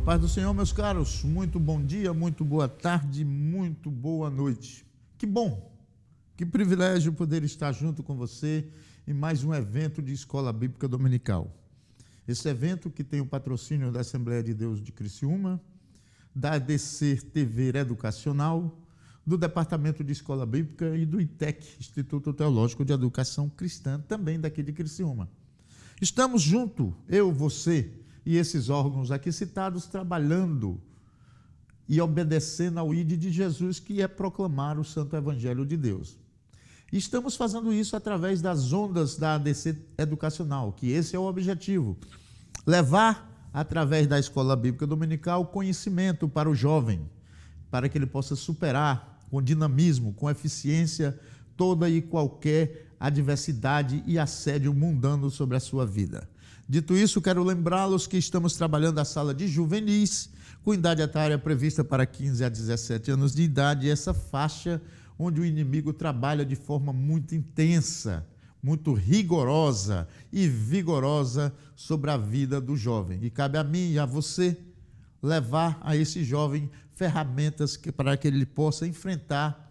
Paz do Senhor, meus caros, muito bom dia, muito boa tarde, muito boa noite. Que bom, que privilégio poder estar junto com você em mais um evento de Escola Bíblica Dominical. Esse evento que tem o patrocínio da Assembleia de Deus de Criciúma, da ADC TV Educacional, do Departamento de Escola Bíblica e do ITEC, Instituto Teológico de Educação Cristã, também daqui de Criciúma. Estamos juntos, eu, você e esses órgãos aqui citados, trabalhando e obedecendo ao ID de Jesus, que é proclamar o Santo Evangelho de Deus. E estamos fazendo isso através das ondas da ADC Educacional, que esse é o objetivo, levar, através da Escola Bíblica Dominical, conhecimento para o jovem, para que ele possa superar com dinamismo, com eficiência, toda e qualquer adversidade e assédio mundano sobre a sua vida. Dito isso, quero lembrá-los que estamos trabalhando a sala de juvenis, com idade etária prevista para 15 a 17 anos de idade, essa faixa onde o inimigo trabalha de forma muito intensa, muito rigorosa e vigorosa sobre a vida do jovem. E cabe a mim e a você levar a esse jovem ferramentas para que ele possa enfrentar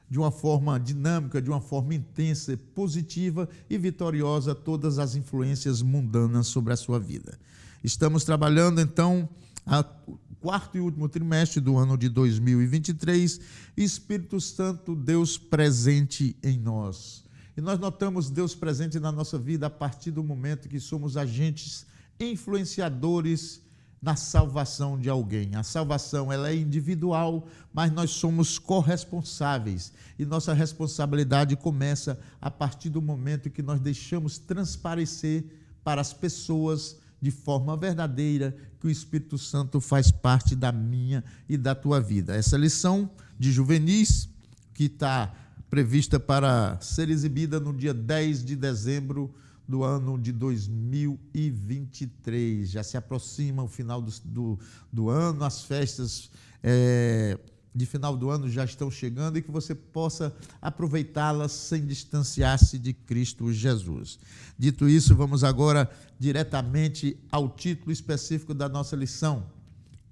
de uma forma dinâmica, de uma forma intensa, positiva e vitoriosa todas as influências mundanas sobre a sua vida. Estamos trabalhando, então, o quarto e último trimestre do ano de 2023, Espírito Santo, Deus presente em nós. E nós notamos Deus presente na nossa vida a partir do momento que somos agentes influenciadores na salvação de alguém. A salvação, ela é individual, mas nós somos corresponsáveis e nossa responsabilidade começa a partir do momento que nós deixamos transparecer para as pessoas de forma verdadeira que o Espírito Santo faz parte da minha e da tua vida. Essa lição de juvenis, que está prevista para ser exibida no dia 10 de dezembro do ano de 2023. Já se aproxima o final do ano, as festas de final do ano já estão chegando e que você possa aproveitá-las sem distanciar-se de Cristo Jesus. Dito isso, vamos agora diretamente ao título específico da nossa lição,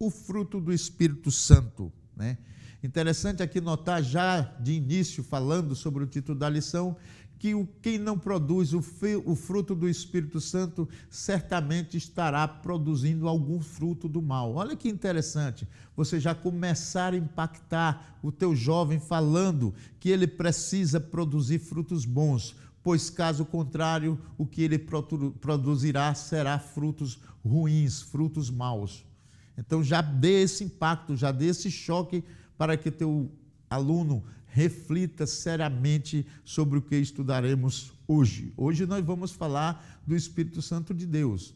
o fruto do Espírito Santo, né? Interessante aqui notar já de início, falando sobre o título da lição, que quem não produz o fruto do Espírito Santo certamente estará produzindo algum fruto do mal. Olha que interessante, você já começar a impactar o teu jovem falando que ele precisa produzir frutos bons, pois caso contrário, o que ele produzirá será frutos ruins, frutos maus. Então já dê esse impacto, já dê esse choque para que teu aluno reflita seriamente sobre o que estudaremos hoje. Hoje nós vamos falar do Espírito Santo de Deus,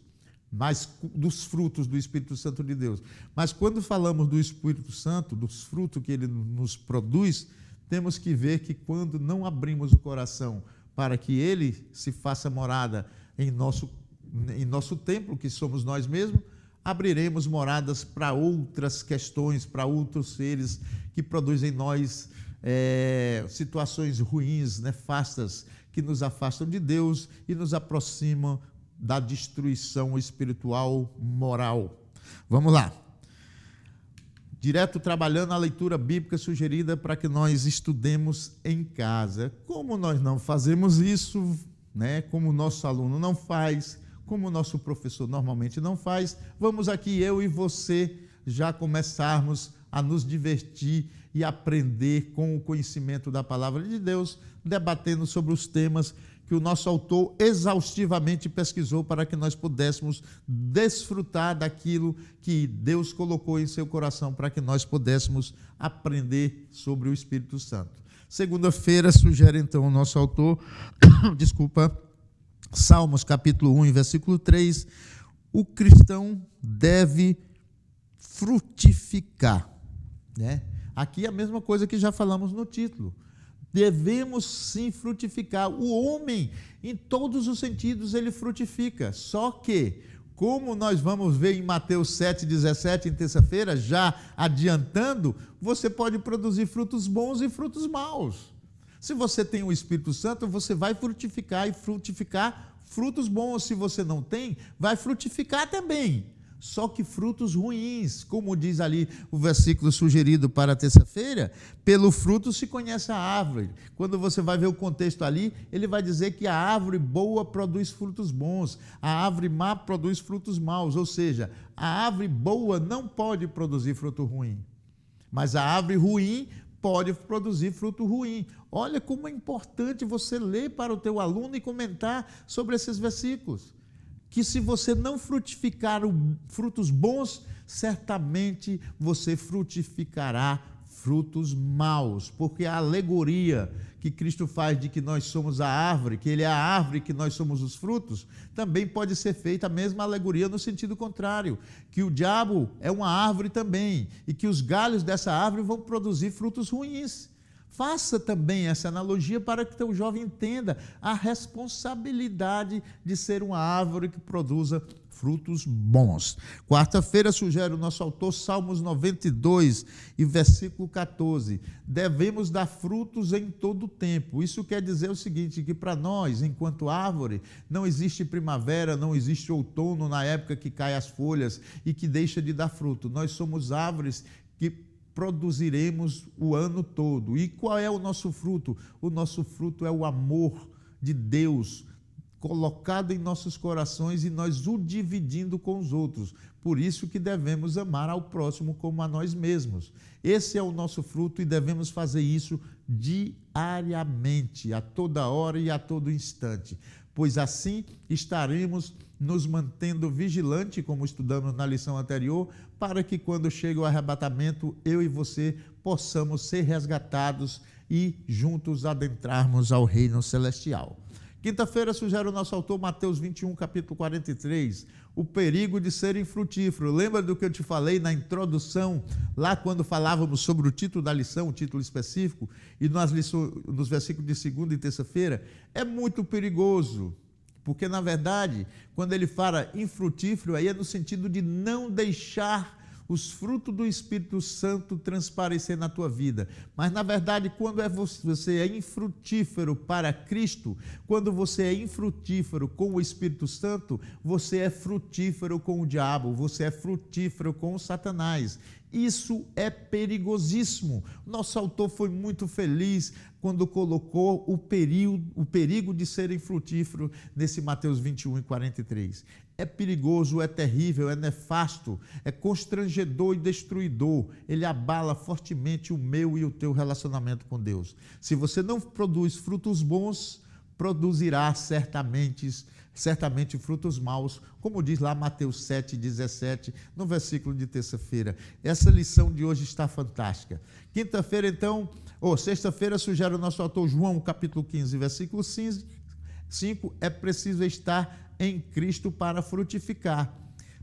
mas dos frutos do Espírito Santo de Deus. Mas quando falamos do Espírito Santo, dos frutos que ele nos produz, temos que ver que quando não abrimos o coração para que ele se faça morada em nosso templo, que somos nós mesmos, abriremos moradas para outras questões, para outros seres que produzem em nós situações ruins, nefastas, que nos afastam de Deus e nos aproximam da destruição espiritual, moral. Vamos lá. Direto trabalhando a leitura bíblica sugerida para que nós estudemos em casa. Como nós não fazemos isso, né? Como o nosso aluno não faz, como o nosso professor normalmente não faz, vamos aqui eu e você já começarmos a nos divertir e aprender com o conhecimento da palavra de Deus, debatendo sobre os temas que o nosso autor exaustivamente pesquisou para que nós pudéssemos desfrutar daquilo que Deus colocou em seu coração para que nós pudéssemos aprender sobre o Espírito Santo. Segunda-feira, sugere então o nosso autor, Salmos capítulo 1, versículo 3, o cristão deve frutificar, né? Aqui é a mesma coisa que já falamos no título. Devemos sim frutificar. O homem, em todos os sentidos, ele frutifica. Só que, como nós vamos ver em Mateus 7,17, em terça-feira, já adiantando, você pode produzir frutos bons e frutos maus. Se você tem o Espírito Santo, você vai frutificar e frutificar frutos bons. Se você não tem, vai frutificar também. só que frutos ruins. Como diz ali o versículo sugerido para terça-feira, pelo fruto se conhece a árvore. Quando você vai ver o contexto ali, ele vai dizer que a árvore boa produz frutos bons, a árvore má produz frutos maus, ou seja, a árvore boa não pode produzir fruto ruim, mas a árvore ruim pode produzir fruto ruim. Olha como é importante você ler para o teu aluno e comentar sobre esses versículos. Que se você não frutificar frutos bons, certamente você frutificará frutos maus, porque a alegoria que Cristo faz de que nós somos a árvore, que Ele é a árvore, que nós somos os frutos, também pode ser feita a mesma alegoria no sentido contrário, que o diabo é uma árvore também, e que os galhos dessa árvore vão produzir frutos ruins. Faça também essa analogia para que teu jovem entenda a responsabilidade de ser uma árvore que produza frutos bons. Quarta-feira sugere o nosso autor Salmos 92 e versículo 14. Devemos dar frutos em todo o tempo. Isso quer dizer o seguinte, que para nós, enquanto árvore, não existe primavera, não existe outono na época que caem as folhas e que deixa de dar fruto. Nós somos árvores que produziremos o ano todo. E qual é o nosso fruto? O nosso fruto é o amor de Deus colocado em nossos corações e nós o dividindo com os outros. Por isso que devemos amar ao próximo como a nós mesmos. Esse é o nosso fruto e devemos fazer isso diariamente, a toda hora e a todo instante, pois assim estaremos nos mantendo vigilante, como estudamos na lição anterior, para que quando chega o arrebatamento, eu e você possamos ser resgatados e juntos adentrarmos ao reino celestial. Quinta-feira sugere o nosso autor Mateus 21, capítulo 43, o perigo de ser infrutífero. Lembra do que eu te falei na introdução, lá quando falávamos sobre o título da lição, o título específico, e nos versículos de segunda e terça-feira? É muito perigoso, porque, na verdade, quando ele fala infrutífero, aí é no sentido de não deixar os frutos do Espírito Santo transparecer na tua vida. Mas, na verdade, quando você é infrutífero para Cristo, quando você é infrutífero com o Espírito Santo, você é frutífero com o diabo, você é frutífero com o Satanás. Isso é perigosíssimo. Nosso autor foi muito feliz quando colocou o perigo de ser infrutífero nesse Mateus 21 e 43. É perigoso, é terrível, é nefasto, é constrangedor e destruidor. Ele abala fortemente o meu e o teu relacionamento com Deus. Se você não produz frutos bons, produzirá certamente frutos maus, como diz lá Mateus 7,17, no versículo de terça-feira. Essa lição de hoje está fantástica. Quinta-feira, então, sexta-feira, sugere o nosso autor João, capítulo 15, versículo 5, é preciso estar em Cristo para frutificar.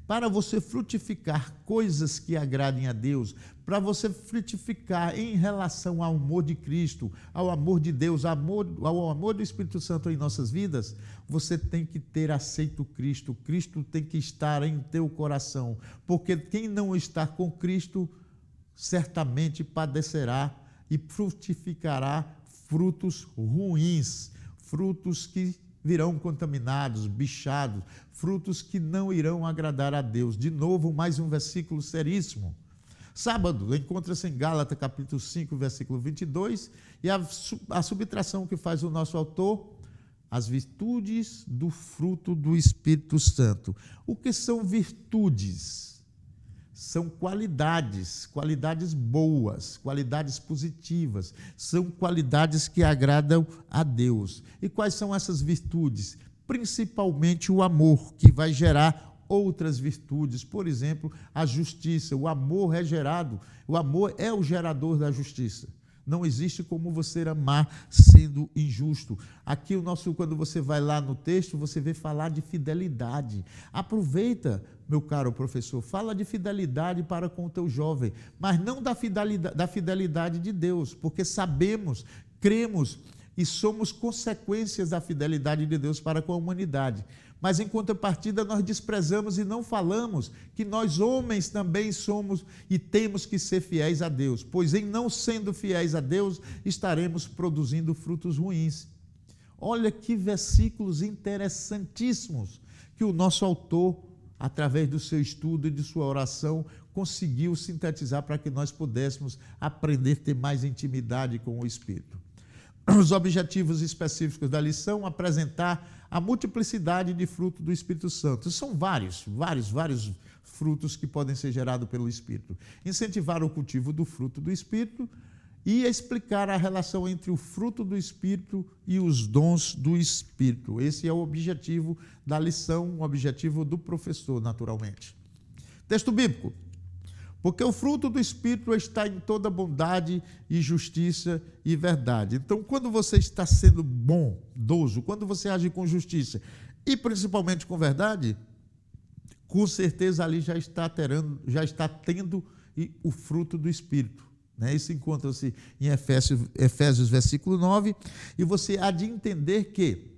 Para você frutificar coisas que agradem a Deus, para você frutificar em relação ao amor de Cristo, ao amor de Deus, ao amor do Espírito Santo em nossas vidas, você tem que ter aceito Cristo. Cristo tem que estar em teu coração, porque quem não está com Cristo, certamente padecerá e frutificará frutos ruins, frutos que virão contaminados, bichados, frutos que não irão agradar a Deus. De novo, mais um versículo seríssimo. Sábado, encontra-se em Gálatas, capítulo 5, versículo 22, e a subtração que faz o nosso autor, as virtudes do fruto do Espírito Santo. O que são virtudes? São qualidades boas, qualidades positivas, são qualidades que agradam a Deus. E quais são essas virtudes? Principalmente o amor, que vai gerar outras virtudes, por exemplo, a justiça. O amor é o gerador da justiça. Não existe como você amar sendo injusto. Aqui quando você vai lá no texto, você vê falar de fidelidade. Aproveita, meu caro professor, fala de fidelidade para com o teu jovem, mas não da fidelidade de Deus, porque sabemos, cremos e somos consequências da fidelidade de Deus para com a humanidade. Mas em contrapartida nós desprezamos e não falamos que nós homens também somos e temos que ser fiéis a Deus, pois em não sendo fiéis a Deus estaremos produzindo frutos ruins. Olha que versículos interessantíssimos que o nosso autor através do seu estudo e de sua oração, conseguiu sintetizar para que nós pudéssemos aprender a ter mais intimidade com o Espírito. Os objetivos específicos da lição: apresentar a multiplicidade de frutos do Espírito Santo. São vários frutos que podem ser gerados pelo Espírito. Incentivar o cultivo do fruto do Espírito e explicar a relação entre o fruto do Espírito e os dons do Espírito. Esse é o objetivo da lição, o objetivo do professor, naturalmente. Texto bíblico: porque o fruto do Espírito está em toda bondade e justiça e verdade. Então, quando você está sendo bondoso, quando você age com justiça e principalmente com verdade, com certeza ali já está tendo o fruto do Espírito. Isso encontra-se em Efésios versículo 9, e você há de entender que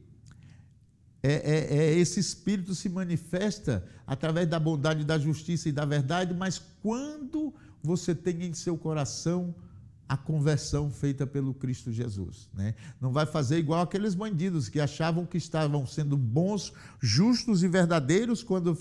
esse Espírito se manifesta através da bondade, da justiça e da verdade, mas quando você tem em seu coração a conversão feita pelo Cristo Jesus. Não vai fazer igual aqueles bandidos que achavam que estavam sendo bons, justos e verdadeiros quando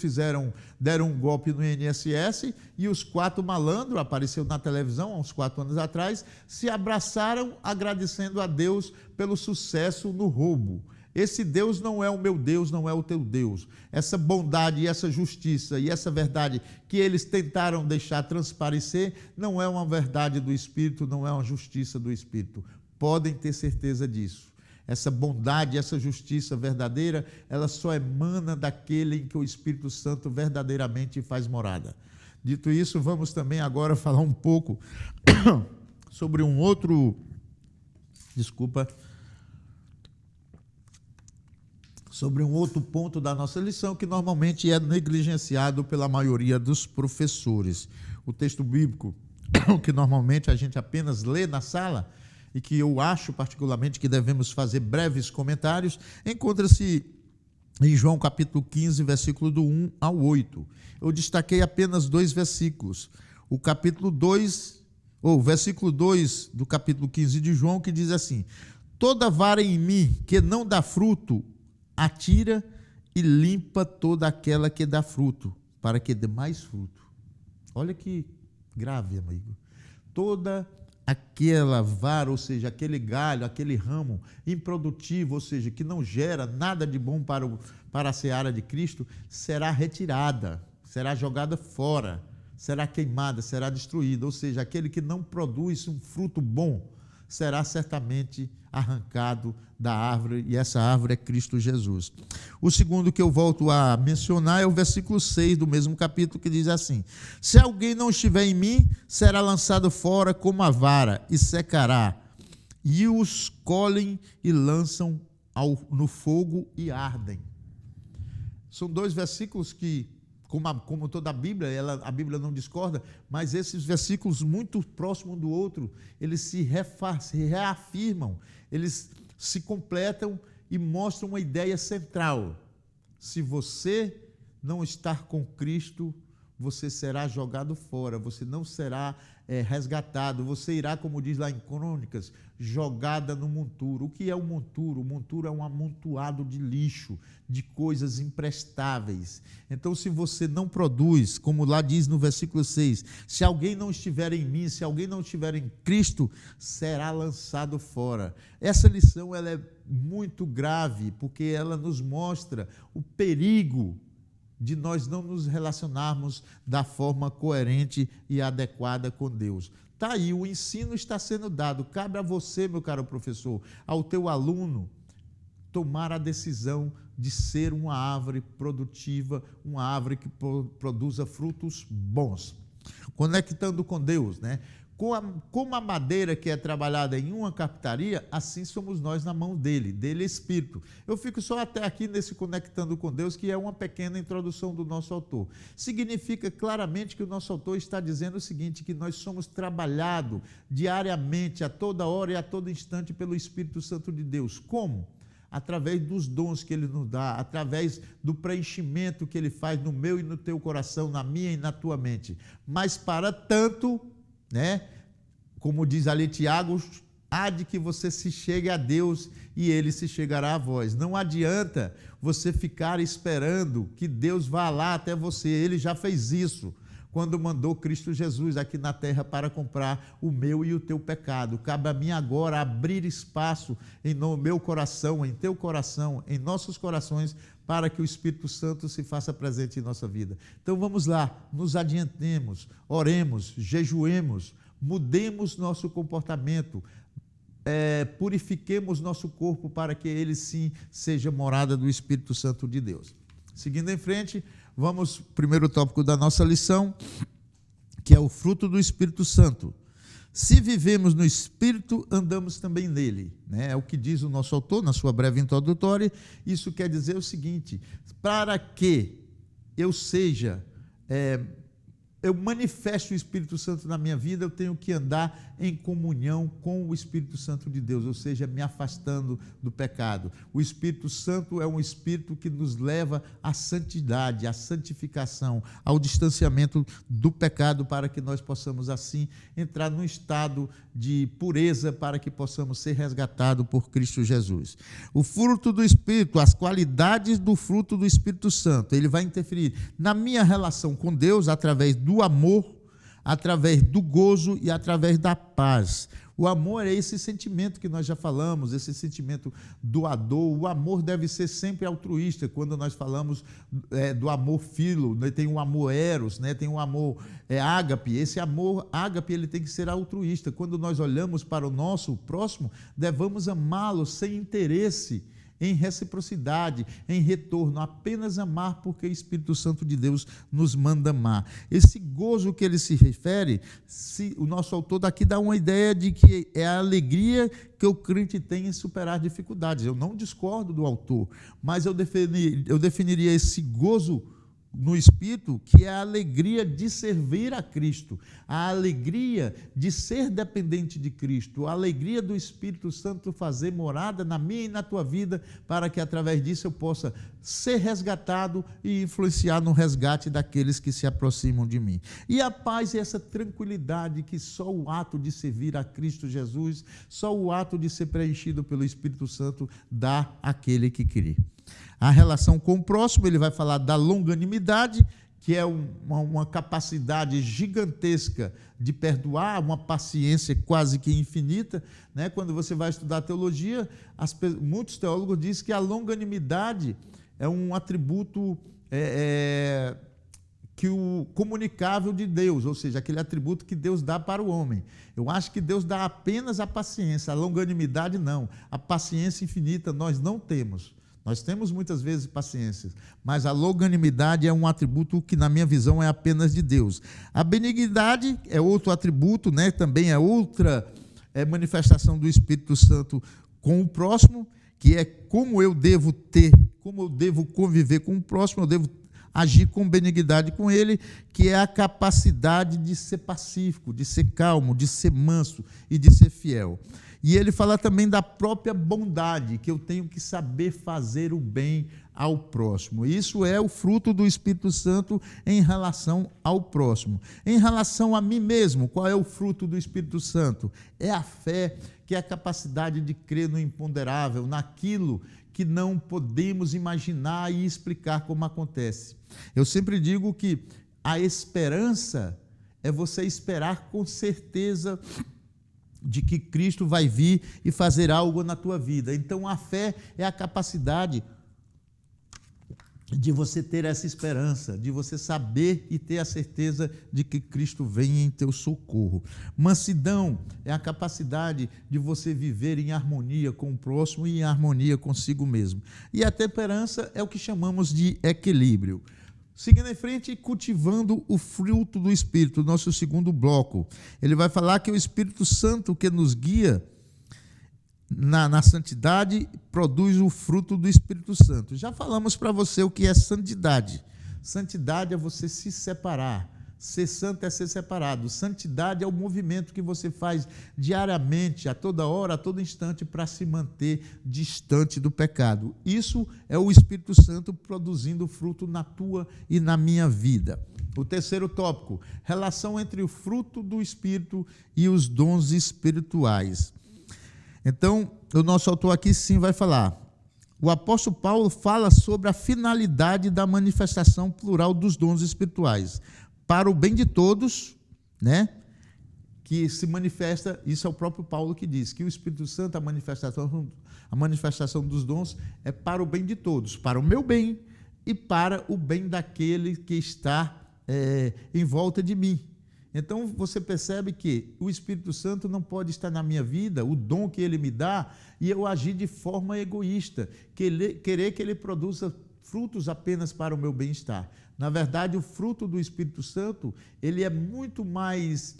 deram um golpe no INSS, e os 4 malandros, apareceu na televisão há uns 4 anos atrás, se abraçaram agradecendo a Deus pelo sucesso no roubo. Esse Deus não é o meu Deus, não é o teu Deus. Essa bondade e essa justiça e essa verdade que eles tentaram deixar transparecer não é uma verdade do Espírito, não é uma justiça do Espírito. Podem ter certeza disso. Essa bondade, essa justiça verdadeira, ela só emana daquele em que o Espírito Santo verdadeiramente faz morada. Dito isso, vamos também agora falar um pouco sobre um outro ponto da nossa lição, que normalmente é negligenciado pela maioria dos professores. O texto bíblico, que normalmente a gente apenas lê na sala, e que eu acho particularmente que devemos fazer breves comentários, encontra-se em João capítulo 15, versículo do 1 ao 8. Eu destaquei apenas 2 versículos. O versículo 2 do capítulo 15 de João, que diz assim: toda vara em mim que não dá fruto, atira e limpa toda aquela que dá fruto, para que dê mais fruto. Olha que grave, amigo. Toda aquela vara, ou seja, aquele galho, aquele ramo improdutivo, ou seja, que não gera nada de bom para a seara de Cristo, será retirada, será jogada fora, será queimada, será destruída. Ou seja, aquele que não produz um fruto bom será certamente arrancado da árvore, e essa árvore é Cristo Jesus. O segundo que eu volto a mencionar é o versículo 6 do mesmo capítulo, que diz assim: se alguém não estiver em mim, será lançado fora como a vara e secará, e os colhem e lançam no fogo e ardem. São 2 versículos que, como toda a Bíblia, a Bíblia não discorda, mas esses versículos muito próximos do outro, eles se reafirmam, eles se completam e mostram uma ideia central. Se você não estar com Cristo, você será jogado fora, você não será resgatado, você irá, como diz lá em Crônicas, jogada no monturo. O que é o monturo? O monturo é um amontoado de lixo, de coisas imprestáveis. Então, se você não produz, como lá diz no versículo 6, se alguém não estiver em mim, se alguém não estiver em Cristo, será lançado fora. Essa lição ela é muito grave, porque ela nos mostra o perigo de nós não nos relacionarmos da forma coerente e adequada com Deus. Está aí, o ensino está sendo dado. Cabe a você, meu caro professor, ao teu aluno, tomar a decisão de ser uma árvore produtiva, uma árvore que produza frutos bons. Conectando com Deus, como a madeira que é trabalhada em uma carpintaria, assim somos nós na mão dele é Espírito. Eu fico só até aqui nesse Conectando com Deus, que é uma pequena introdução do nosso autor. Significa claramente que o nosso autor está dizendo o seguinte, que nós somos trabalhados diariamente, a toda hora e a todo instante pelo Espírito Santo de Deus. Como? Através dos dons que ele nos dá, através do preenchimento que ele faz no meu e no teu coração, na minha e na tua mente. Mas para tanto, como diz ali Tiago, há de que você se chegue a Deus e Ele se chegará a vós. Não adianta você ficar esperando que Deus vá lá até você. Ele já fez isso quando mandou Cristo Jesus aqui na terra para comprar o meu e o teu pecado. Cabe a mim agora abrir espaço no meu coração, em teu coração, em nossos corações, para que o Espírito Santo se faça presente em nossa vida. Então vamos lá, nos adiantemos, oremos, jejuemos, mudemos nosso comportamento, purifiquemos nosso corpo para que ele sim seja morada do Espírito Santo de Deus. Seguindo em frente, vamos ao primeiro tópico da nossa lição, que é o fruto do Espírito Santo. Se vivemos no Espírito, andamos também nele. É o que diz o nosso autor na sua breve introdutória. Isso quer dizer o seguinte: para que eu manifeste o Espírito Santo na minha vida, eu tenho que andar em comunhão com o Espírito Santo de Deus, ou seja, me afastando do pecado. O Espírito Santo é um Espírito que nos leva à santidade, à santificação, ao distanciamento do pecado, para que nós possamos assim entrar num estado de pureza, para que possamos ser resgatados por Cristo Jesus. O fruto do Espírito, as qualidades do fruto do Espírito Santo, ele vai interferir na minha relação com Deus através do amor, através do gozo e através da paz. O amor é esse sentimento que nós já falamos, esse sentimento doador. O amor deve ser sempre altruísta. Quando nós falamos do amor filo, tem o amor eros, tem o amor ágape. Esse amor ágape, ele tem que ser altruísta. Quando nós olhamos para o nosso próximo, devemos amá-lo sem interesse em reciprocidade, em retorno, apenas amar, porque o Espírito Santo de Deus nos manda amar. Esse gozo que ele se refere, o nosso autor daqui dá uma ideia de que é a alegria que o crente tem em superar dificuldades. Eu não discordo do autor, mas eu definiria esse gozo no Espírito, que é a alegria de servir a Cristo, a alegria de ser dependente de Cristo, a alegria do Espírito Santo fazer morada na minha e na tua vida, para que através disso eu possa ser resgatado e influenciar no resgate daqueles que se aproximam de mim. E a paz é essa tranquilidade que só o ato de servir a Cristo Jesus, só o ato de ser preenchido pelo Espírito Santo dá àquele que crê. A relação com o próximo, ele vai falar da longanimidade, que é uma capacidade gigantesca de perdoar, uma paciência quase que infinita. Quando você vai estudar teologia, muitos teólogos dizem que a longanimidade é um atributo comunicável de Deus, ou seja, aquele atributo que Deus dá para o homem. Eu acho que Deus dá apenas a paciência, a longanimidade não. A paciência infinita nós não temos. Nós temos muitas vezes paciência, mas a longanimidade é um atributo que, na minha visão, é apenas de Deus. A benignidade é outro atributo, também é outra manifestação do Espírito Santo com o próximo, que é como eu devo conviver com o próximo, eu devo agir com benignidade com ele, que é a capacidade de ser pacífico, de ser calmo, de ser manso e de ser fiel. E ele fala também da própria bondade, que eu tenho que saber fazer o bem ao próximo. Isso é o fruto do Espírito Santo em relação ao próximo. Em relação a mim mesmo, qual é o fruto do Espírito Santo? É a fé, que é a capacidade de crer no imponderável, naquilo que não podemos imaginar e explicar como acontece. Eu sempre digo que a esperança é você esperar com certeza de que Cristo vai vir e fazer algo na tua vida. Então, a fé é a capacidade de você ter essa esperança, de você saber e ter a certeza de que Cristo vem em teu socorro. Mansidão é a capacidade de você viver em harmonia com o próximo e em harmonia consigo mesmo. E a temperança é o que chamamos de equilíbrio. Seguindo em frente, cultivando o fruto do Espírito, nosso segundo bloco. Ele vai falar que o Espírito Santo que nos guia na santidade produz o fruto do Espírito Santo. Já falamos para você o que é santidade. Santidade é você se separar. Ser santo é ser separado. Santidade é o movimento que você faz diariamente, a toda hora, a todo instante, para se manter distante do pecado. Isso é o Espírito Santo produzindo fruto na tua e na minha vida. O terceiro tópico, relação entre o fruto do Espírito e os dons espirituais. Então, o nosso autor aqui sim vai falar. O apóstolo Paulo fala sobre a finalidade da manifestação plural dos dons espirituais, para o bem de todos, né? Que se manifesta, isso é o próprio Paulo que diz, que o Espírito Santo, a manifestação dos dons é para o bem de todos, para o meu bem e para o bem daquele que está em volta de mim. Então, você percebe que o Espírito Santo não pode estar na minha vida, o dom que ele me dá, e eu agir de forma egoísta, querer que ele produza frutos apenas para o meu bem-estar. Na verdade, o fruto do Espírito Santo, ele é muito mais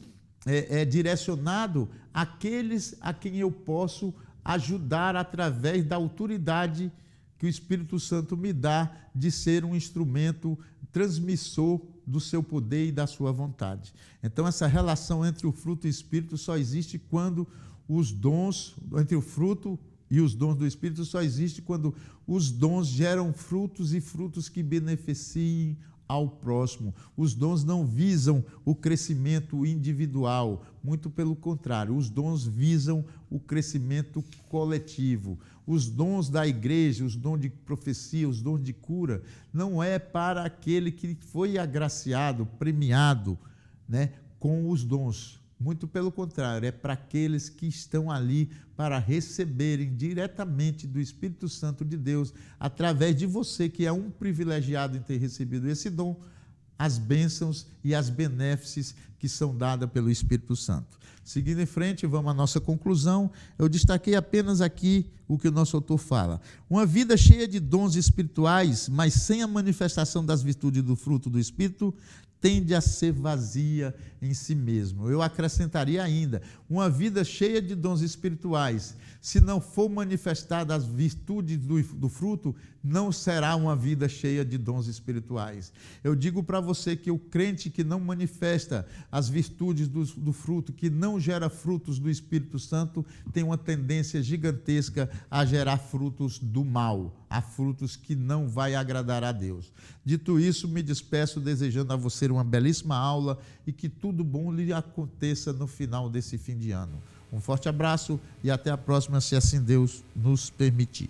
direcionado àqueles a quem eu posso ajudar através da autoridade que o Espírito Santo me dá de ser um instrumento transmissor do seu poder e da sua vontade. Então, essa relação entre o fruto e o Espírito só existe quando os dons, entre o fruto e os dons do Espírito, só existe quando os dons geram frutos e frutos que beneficiem ao próximo. Os dons não visam o crescimento individual, muito pelo contrário, os dons visam o crescimento coletivo. Os dons da igreja, os dons de profecia, os dons de cura, não é para aquele que foi agraciado, premiado, né, com os dons. Muito pelo contrário, é para aqueles que estão ali para receberem diretamente do Espírito Santo de Deus, através de você, que é um privilegiado em ter recebido esse dom, as bênçãos e as benéfices que são dadas pelo Espírito Santo. Seguindo em frente, vamos à nossa conclusão. Eu destaquei apenas aqui o que o nosso autor fala. Uma vida cheia de dons espirituais, mas sem a manifestação das virtudes do fruto do Espírito, tende a ser vazia em si mesmo. Eu acrescentaria ainda, uma vida cheia de dons espirituais, se não for manifestada as virtudes do fruto, não será uma vida cheia de dons espirituais. Eu digo para você que o crente que não manifesta as virtudes do fruto, que não gera frutos do Espírito Santo, tem uma tendência gigantesca a gerar frutos do mal, a frutos que não vai agradar a Deus. Dito isso, me despeço desejando a você uma belíssima aula e que tudo bom lhe aconteça no final desse fim de ano. Um forte abraço e até a próxima, se assim Deus nos permitir.